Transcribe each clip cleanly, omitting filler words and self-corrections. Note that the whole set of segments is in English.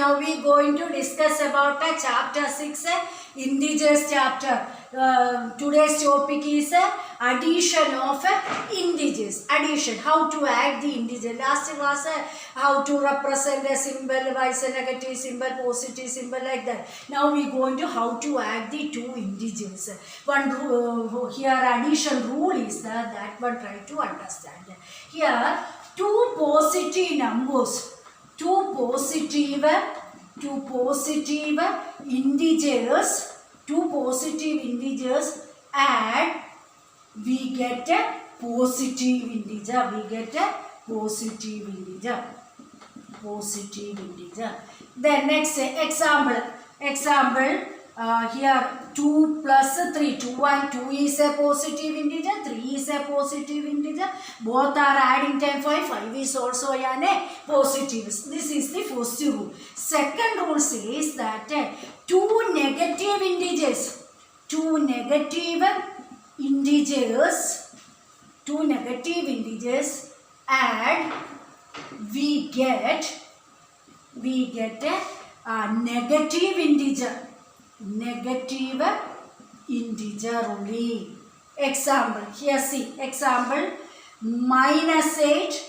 now we going to discuss about chapter 6, integers chapter. Today's topic is addition of integers. Addition, how to add the integer. Last class, how to represent a symbol, vice a negative symbol, positive symbol, like that. Now we going to how to add the two integers. One here addition rule is that one try to understand. Here two positive integers add, we get a positive integer. Then next example, here 2 plus 3, 2 and 2 is a positive integer, 3 is a positive integer, both are adding time 5 is also a positive. This is the first rule. Second rule says that two negative integers add, we get a negative integer only. Example, here see, example, -8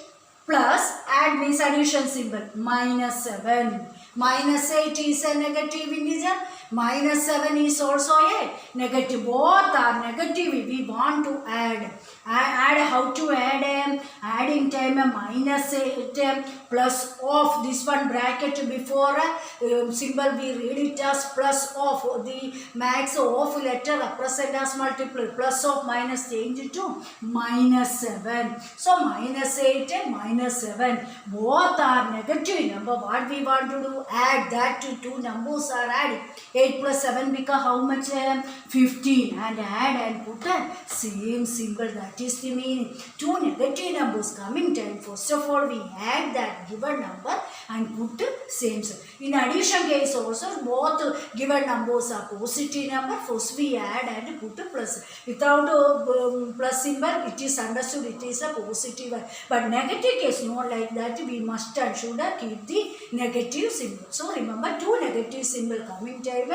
plus, add means addition symbol, -7. -8 is a negative integer, -7 is also a negative. Both are negative. We want to add. How to add? Adding time -8 plus of this one bracket before symbol, we read it as plus of. The max of letter represent as multiple. Plus of minus change to -7. So -8 and -7 both are negative number. What we want to do? Add that to two numbers are added. 8 plus 7 become how much? 15. And add and put a same symbol. That is the meaning. Two negative numbers coming time. First of all, we add that given number and put same symbol. In addition case also, both given numbers are positive number. First we add and put a plus. Without plus symbol, it is understood it is a positive. But negative case, not like that. We must and should keep the negative symbol. So remember, two negative symbol coming time,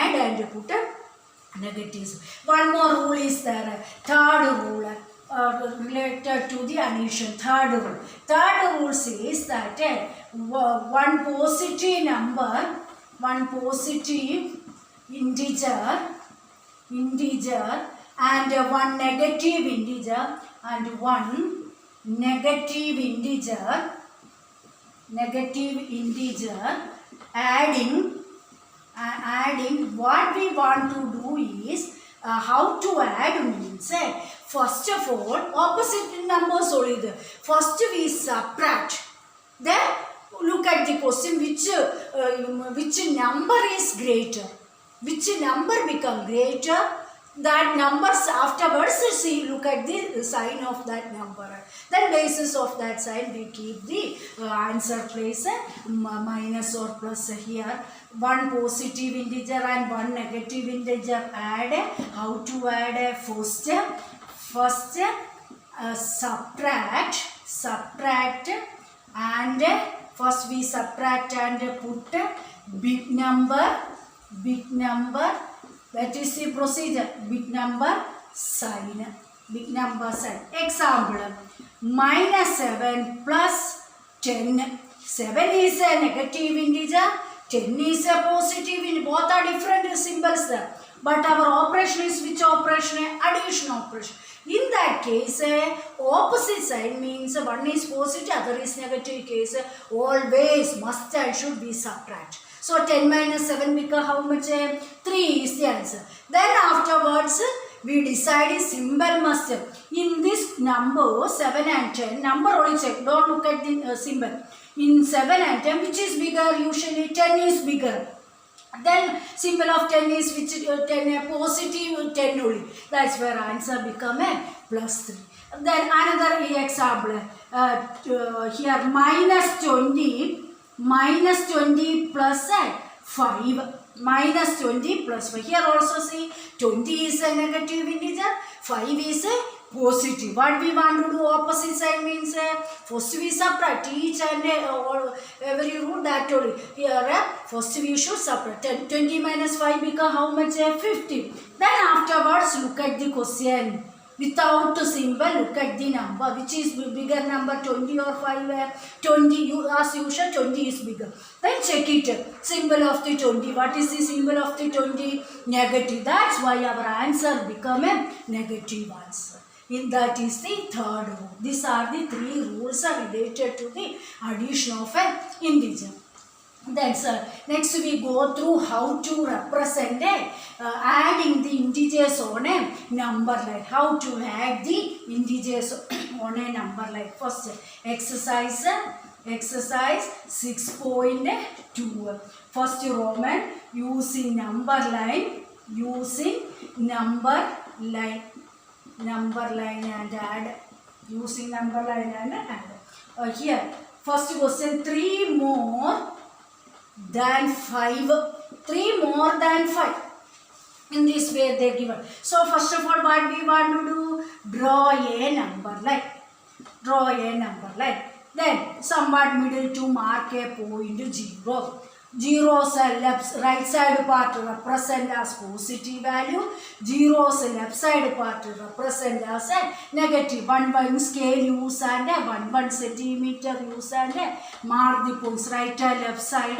add and put a negatives. One more rule is there. Third rule related to the addition. Third rule says that one positive integer and one negative integer and one negative integer adding, what we want to do is how to add means first of all opposite numbers only. First we subtract, then look at the question, which number is greater, which number become greater, that numbers afterwards, see, look at the sign of that number. Then basis of that sign we keep the answer place minus or plus here. One positive integer and one negative integer add. How to add? First subtract and first we subtract and put big number. That is the procedure. Big number sign. Example, -7 plus 10. 7 is a negative integer, 10 is a positive integer. Both are different symbols there. But our operation is which operation? Addition operation. In that case, opposite sign means one is positive, other is negative case. Always must and should be subtract. So 10 minus 7 become how much? 3 is the answer. Then afterwards, we decide symbol must. In this number 7 and 10, number only check. Don't look at the symbol. In 7 and 10, which is bigger? Usually 10 is bigger. Then symbol of 10 is which 10 positive 10 only. That's where answer become a +3. Then another example. Here -20 plus 5. -20 plus 5. Here also see 20 is a negative integer, 5 is a positive. What we want to do opposite side means first we subtract each and every root that only. Here first we should subtract 20 minus 5 become how much? 50. Then afterwards look at the question. Without symbol, look at the number. Which is bigger number, 20 or 5? 20, as usual, 20 is bigger. Then check it. Symbol of the 20. What is the symbol of the 20? Negative. That's why our answer become a negative answer. That is the third rule. These are the three rules related to the addition of an integer. Then next we go through how to represent adding the integers on a number line. How to add the integers on a number line. First exercise 6.2. First Roman, using number line and add. Using number line and add. Here first question, 3 more than 5. 3 more than 5. In this way they given. So first of all, what we want to do? Draw a number line. Then somewhat middle to mark a point 0. Zero's right side part represent as positive value. Zero's left side part represent as a negative. 1 scale use and 1 centimeter use and mark the points. Right and left side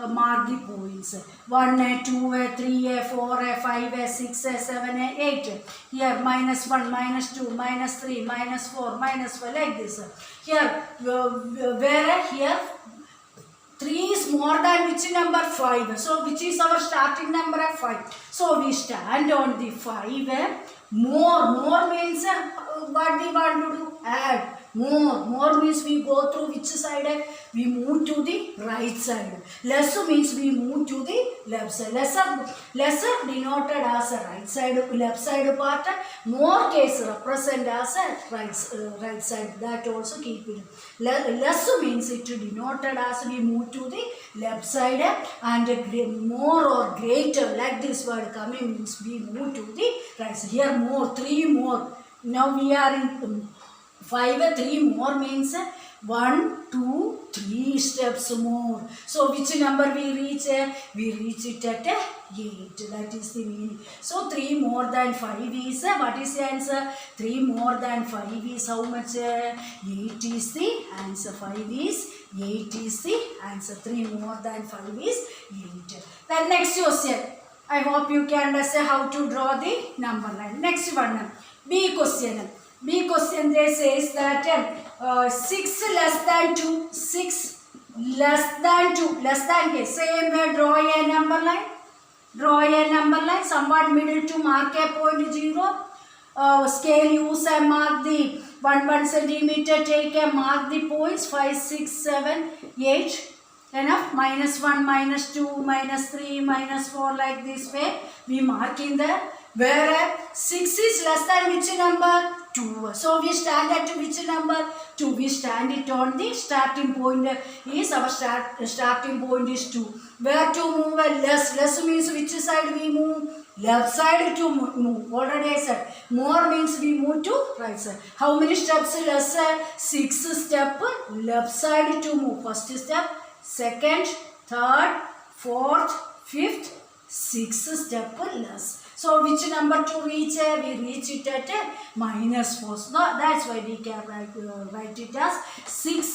mark the points. 1, 2, 3, 4, 5, 6, 7, 8. Here -1, -2, -3, -4, -5 like this. Here where here 3 is more than which number? 5. So which is our starting number? 5. So we stand on the 5. More means what we want to do? Add. More means we go through which side? We move to the right side. Less means we move to the left side. Lesser denoted as a right side, left side part. More case represent as a right side. That also keep it. Less means it denoted as we move to the left side, and more or greater like this word coming means we move to the right side. Here more, 3 more. Now we are in 5, 3 more means 1, 2, 3 steps more. So which number we reach? We reach it at 8. That is the meaning. So 3 more than 5 is, what is the answer? 3 more than 5 is how much? 8 is the answer. 5 is 8 is the answer. 3 more than 5 is 8. Then next question. I hope you can understand how to draw the number line. Next one. B question. They says that 6 less than 2. 6 less than 2. Less than case. Same way, draw a number line. Somewhat middle to mark a point 0. Scale use and mark the 1 centimeter. Take a mark the points 5, 6, 7, 8. Enough. -1, -2, -3, -4 like this way. We mark in there. Where 6 is less than which number? 2. So we stand at which number? 2. We stand it on the starting point. Is our starting point is 2. Where to move? Less. Less means which side we move? Left side to move. Already I said. More means we move to right side. How many steps less? 6 step left side to move. First step, second, third, fourth, fifth, 6 step less. So which number to reach? We reach it at -4. So that's why we can write it as 6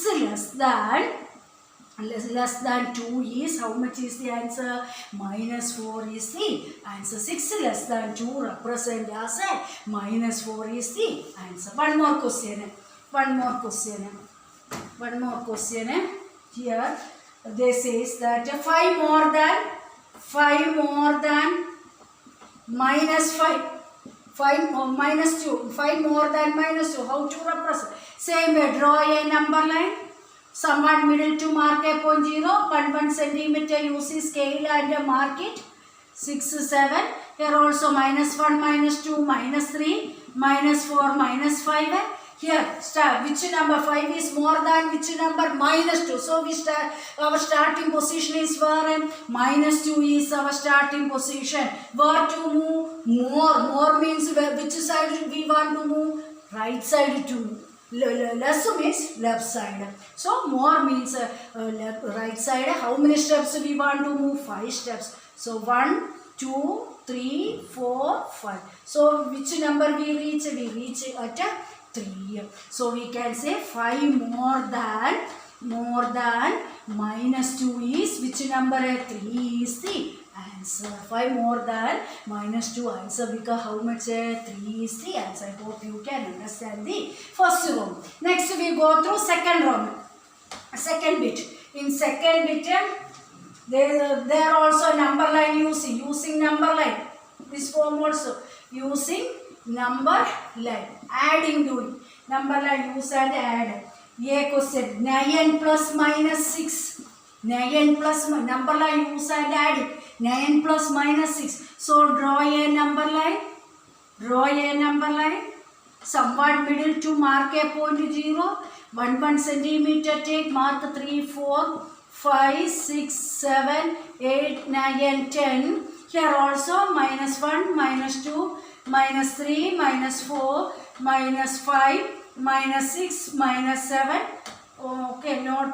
less than 2 is, how much is the answer? -4 is the answer. 6 less than 2 represent as -4 is the answer. One more question. Here they says that 5 more than -5. 5 -2. 5 more than -2. How to represent? Same way, draw a number line. Somewhat middle to mark a point 0. 1 centimeter. Use scale and mark it. 6, 7. Here also -1, -2, -3, -4, -5. Here, which number? 5 is more than which number? -2. So we our starting position is where? -2 is our starting position. Where to move? More means which side we want to move? right side to move. Less means left side. So more means right side. How many steps we want to move? 5 steps. So 1, 2, 3, 4, 5. So which number we reach? We reach at 3. So we can say 5 more than minus 2 is which number? 3 is the answer. 5 more than minus 2 answer, because how much? 3 is the answer. I hope you can understand the first row. Next we go through second row. Second bit. In second bit, there also number line using number line. This form also using number line. Adding, doing. Number line use and add. A question 9 plus minus 6. 9 plus number line use and add it. 9 plus minus 6. So draw a number line. Draw a number line. Somewhat middle to mark a point 0. 1 centimeter take, mark 3, 4, 5, 6, 7, 8, 9 and 10. Here also minus 1, minus 2, minus 3, minus 4, minus 5, minus 6, minus 7. Okay, not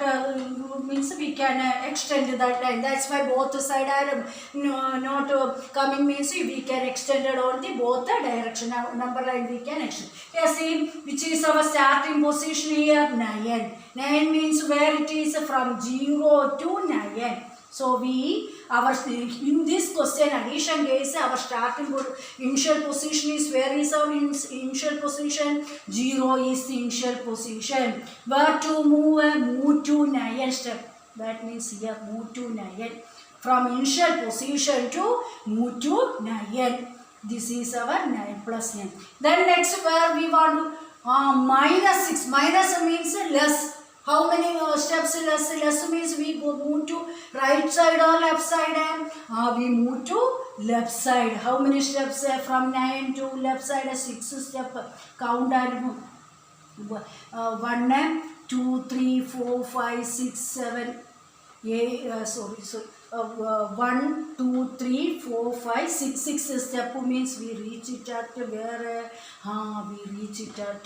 means we can extend that line. That's why both side are not coming, means we can extend it on the both the direction. Now, number line we can extend. Here see which is our starting position here? 9. 9 means where it is from 0 to 9. So in this question addition case, our starting initial position is, where is our initial position? 0 is the initial position. Where to move? Move to 9 step. That means here move to 9. From initial position to move to 9. This is our 9 plus 9. Then next where we want to minus 6. Minus means less. How many steps less? Less means we go move to right side or left side? We move to left side. How many steps from 9 to left side? 6 step. Count and move. 1, 2, 3, 4, 5, 6, 7, 8. 1, 2, 3, 4, 5, 6. 6 step means we reach it at where? We reach it at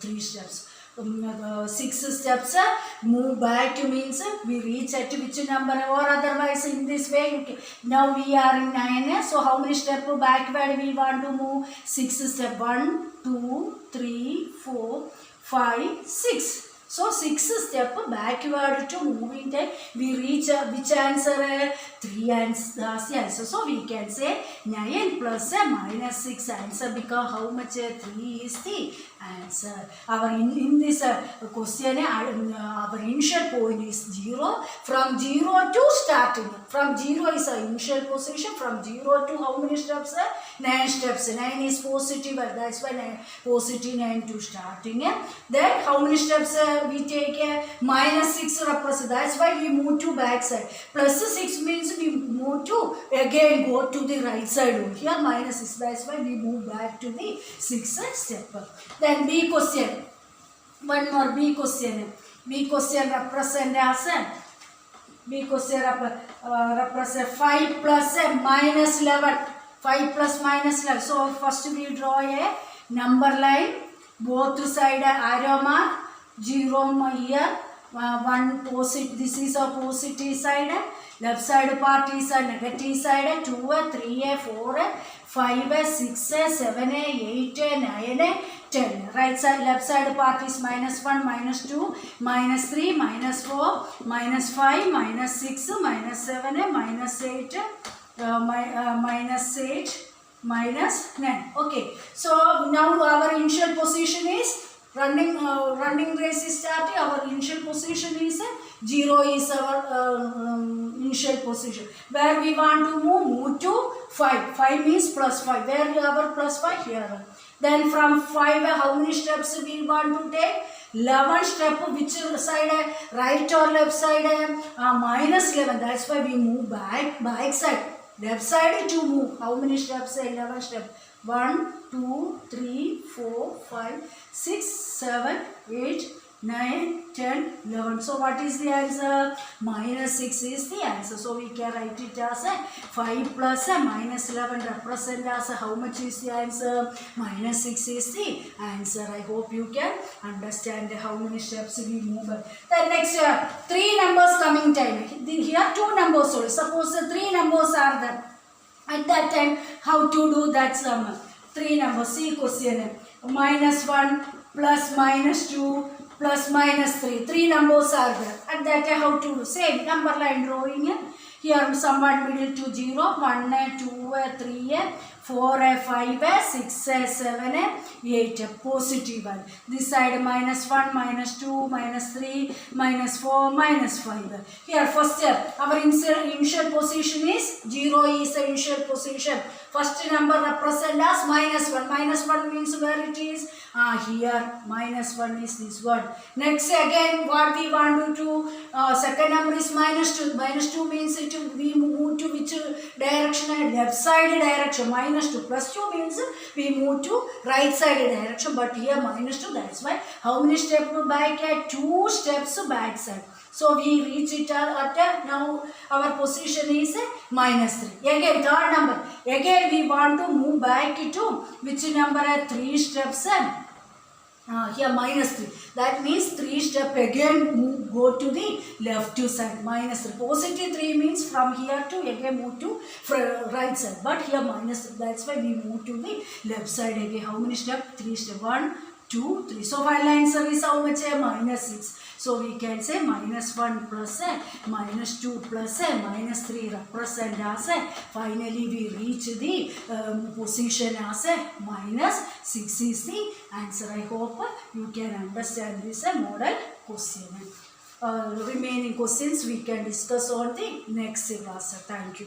3 steps. 6 steps move back means we reach at which number, or otherwise in this way. Okay. Now we are in 9. So how many steps backward we want to move? 6 steps. 1, 2, 3, 4, 5, 6. So 6 steps backward to moving time. We reach which answer? 3 answer. So we can say 9 plus minus 6 answer, because how much? 3 is the answer. Our in this question, our initial point is 0. From 0 to starting. From 0 is our initial position. From 0 to how many steps? 9 steps. 9 is positive. That's why 9, positive 9 to starting. Then how many steps we take? Minus 6 represent. That's why we move to back side. Plus 6 means we move to again go to the right side. Here minus 6. That's why we move back to the 6th step. Then B question. One more B question. B question represent as B question represent 5 plus minus 11. 5 plus minus 11. So first we draw a number line. Both side arrow mark. 0 here. 1 positive. This is a positive side. Left side part is a negative side. 2, 3, 4, 5, 6, 7, 8, 9, 10. Right side, left side part is minus 1, minus 2, minus 3, minus 4, minus 5, minus 6, minus 7, minus 8, minus 8, minus 9. Okay. So now our initial position is running race is starting. Our initial position is 0 is our initial position. Where we want to move to 5. 5 means plus 5. Where our plus 5? Here. Then from 5, how many steps we want to take? 11 step. Which side? Right or left side? Minus 11. That's why we move back side. Left side to move. How many steps? 11 steps. 1, 2, 3, 4, 5, 6, 7, 8, 9, 10, 11. So what is the answer? Minus 6 is the answer. So we can write it as a 5 plus a minus 11 represent as a, how much is the answer? Minus 6 is the answer. I hope you can understand how many steps we move. Then next, 3 numbers coming time. Here 2 numbers only. Suppose the 3 numbers are there. At that time, how to do that sum? 3 numbers. See question. Minus 1 plus minus 2 plus minus 3. 3 numbers are there. At that time, how to do? Same number line drawing. Here somewhat middle to 0. 1, 2, 3, 4, 5, 6, 7, 8. Positive one. This side minus 1, minus 2, minus 3, minus 4, minus 5. Here first our initial position is 0 is the initial position. First number represent as minus 1. Minus 1 means where it is? Here minus 1 is this one. Next again what we want to do? Second number is minus 2. Minus 2 means we move to which direction? Left side direction. Minus 2. Plus 2 means we move to right side direction. But here minus 2. That's why how many steps back? 2 steps back side. So we reach it at now our position is minus 3. Again third number. Again we want to move back to which number? 3 steps. Here minus 3. That means 3 step again go to the left side. Minus 3. Positive 3 means from here to again move to right side. But here minus 3. That's why we move to the left side again. How many steps? 3 steps. 1, 2, 3. So final answer is how much? Minus 6. So we can say minus 1 plus minus 2 plus minus 3 represent as finally we reach the position as minus 6 is the answer. I hope you can understand this model question. Remaining questions we can discuss on the next class. Thank you.